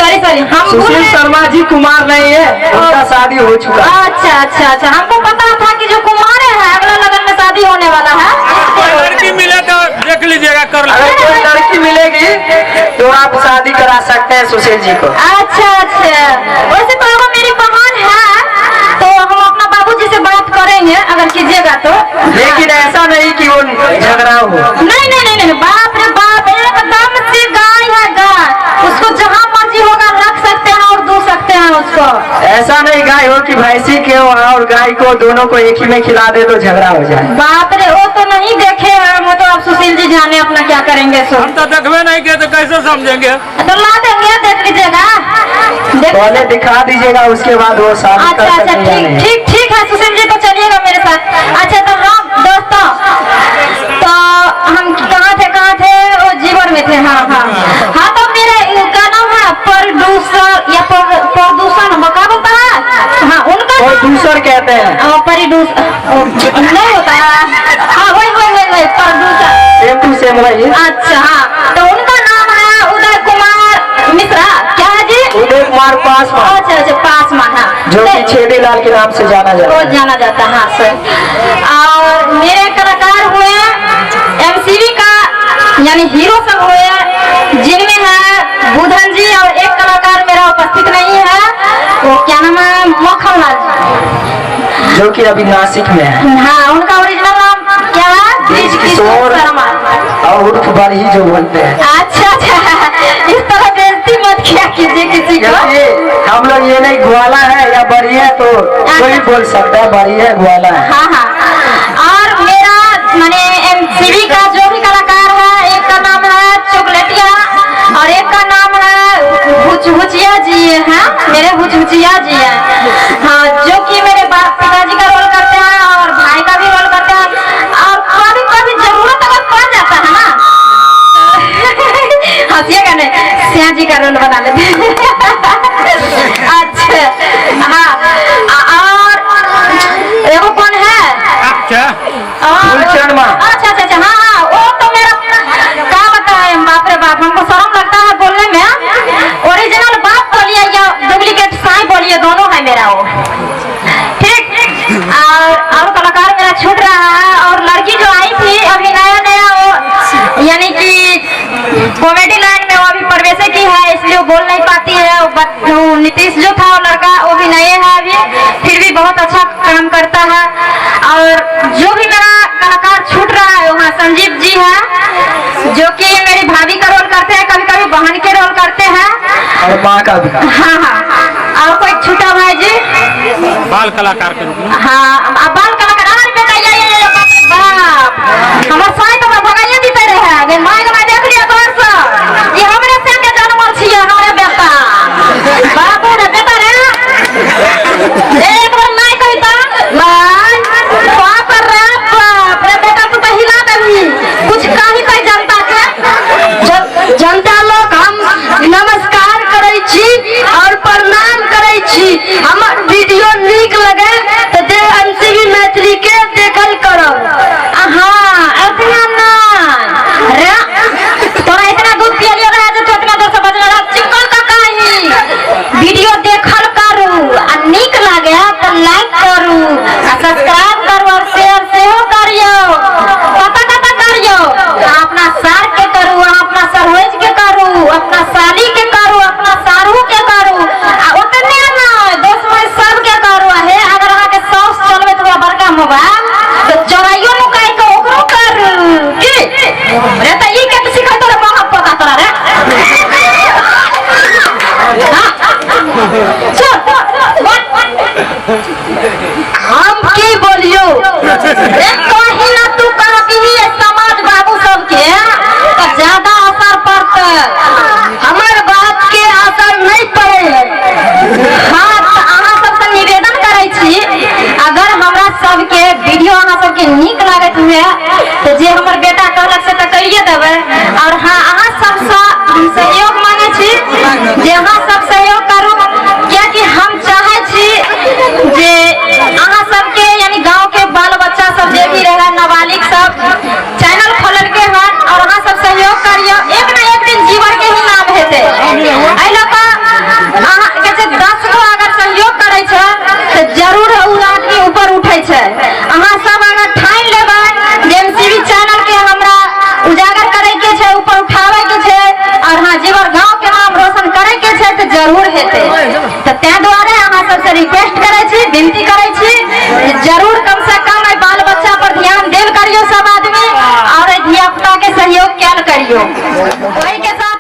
Sorry हम सुशील शर्मा जी कुमार नहीं है, उनका शादी हो चुका है। अच्छा हमको पता था कि जो कुमार है अगला लगन में शादी होने वाला है। लड़की मिले तो देख लीजिएगा कर। अगर कोई लड़की मिलेगी तो आप शादी करा सकते हैं सुशील जी को। अच्छा वैसे तो वो मेरी बहन है, तो हम अपना बाबूजी से बात करेंगे अगर कीजिएगा तो। लेकिन ऐसा नहीं कि वो झगड़ा हो। नहीं बाप रे बाप, एकदम से गाय है गाय, उसको जहाँ मर्जी होगा रख सकते हैं और दू सकते हैं उसको। ऐसा नहीं गाय हो कि भैंसी के और गाय को दोनों को एक ही में खिला दे तो झगड़ा हो जाए। बाप रे वो तो नहीं देखे हैं, वो तो अब सुशील जी जाने अपना क्या करेंगे। सो हम तो देखबे नहीं किए तो कैसे समझेंगे। तो ला देंगे, देख लीजिएगा। पहले दिखा दीजिएगा उसके बाद वो शादी कर सकते हैं। ठीक है सुशील जी, तो चलिएगा मेरे साथ। अच्छा तो हम दोस्तों, तो हम कहाँ थे वो जीवन में थे। हाँ तो मेरे का नाम है प्रोड्यूसर या प्रदूषण क्या बोलता है। हाँ उनका प्रोड्यूसर कहते हैं। प्रोड्यूसर नहीं होता है। हाँ वही प्रोड्यूसर, सेम टू सेम वही। अच्छा हाँ, तो उनका नाम है उदय कुमार मिश्रा। क्या है जी? उदय कुमार पासवान। अच्छा पासवान है, जो कि छेदी लाल के नाम से जाना जाता है। जाना जाता है। हाँ सर, और मेरे कलाकार हुए एमसीवी का यानी हीरो सब हुए, जिनमें है बुधन जी और एक कलाकार मेरा उपस्थित नहीं है, वो क्या नाम है मखनलाल जी, जो कि अभी नासिक में है। हाँ उनका ओरिजिनल नाम क्या है? ब्रिज किशोर और उर्फ बरही जो बोलते हैं। अच्छा इस तरह बेइज्जती मत किया कीजिए किसी को। हम लोग ये नहीं ग्वाला है या बड़ी है तो कोई बोल सकता है बड़ी है ग्वाला है। हाँ और मेरा माने एमसीवी का जो भी कलाकार है, एक का नाम है चॉकलेटिया और एक का नाम है हुचिया जी है, मेरे हुचिया जी है। हाँ जो कि मेरे पिताजी का रोल करते हैं और भाई का भी रोल करते हैं, और कभी जरूरत अगर पड़ जाता है ना हंसिएगा नहीं, सिया जी का रोल बना लेते हैं। अच्छा हाँ, और एगो कौन है? अच्छा अच्छा हाँ वो तो मेरा क्या बताए, बाप रे बाप हमको शर्म लगता है बोलने में। ओरिजिनल बाप बोलिए या डुप्लीकेट साई बोलिए, दोनों है मेरा वो। ठीक और कलाकार मेरा छूट रहा है, और लड़की जो आई थी अभी नया वो यानी कि कॉमेडी लाइन में वो अभी प्रवेश की है, इसलिए वो बोल नहीं पाती है। वो नीतीश जो था वो लड़का वो भी नए है अभी, फिर भी बहुत अच्छा काम करता है। और जो भी मेरा कलाकार छूट रहा है वहाँ संजीव जी है, जो कि मेरी भाभी का रोल करते हैं, कभी बहन के रोल करते हैं और माँ का भी। हाँ और कोई छूटा भाई जी बाल कलाकार के रूप में। हाँ बाल कलाकार बाप हमारे साई तो भगाइए दीते रहे माइक में देख लिया घर से, ये हमरे से के जन्मल छिए हमारे बेटा बाबू रे बेटा रे एक बार नहीं कहता नहीं बाप रे बेटा तू तो हिला देबी कुछ काही कह जनता के। जनता लोग हम नमस्कार करे छी और प्रणाम करे छी, हमर वीडियो नीक लगे तो दे एमसीवी मैथिली के देखल करो। हाँ इतना ना रे तोरा इतना दूध पियलियो रहा जो तो इतना दूर से बज रहा चिकन का काही वीडियो देखल करू आ नीक लागे तो लाइक करू आ सब्सक्राइब करू और शेयर सेहो करियो। पता करियो अपना सार के करू, अपना सरवेज के करू, अपना साली के करू, अपना सारू के करू आ ओतने ना दोस्त में सब के करू है। अगर अहाँ के सॉस चलबे तो बड़का मोबाइल तो चोराइयो नु काई को ओकरो करू की रे त ई के सिखा तोरा बहुत पता तोरा रे। हम की बोलियो कहीं ना तू कहबी समाज बाबू सबके तो ज्यादा असर पड़ते, हमार बात के असर नहीं पड़े। हाँ अहाँ सबसे निवेदन करे छी अगर हमरा सबके वीडियो अहाँ सबके नीक लागत हुए तो जे हमर बेटा कहलक से तो करिए देवे। और हाँ अहाँ सबसे सहयोग मांगे छी जे अहाँ सब सहयोग करू, क्योंकि हम चाहे छी जे अहाँ सबके यानी गांव के बाल बच्चा सब जे भी रहे नाबालिग सब चैनल खोलल के हन और अहाँ सब सहयोग करियो, एक ना एक दिन जीवन के ही नाम हेते। एहि लऽ कऽ जरूर कम से कम बाल बच्चा पर ध्यान देल करियो सब आदमी और धिया पुता के सहयोग कैल करियो। वही के साथ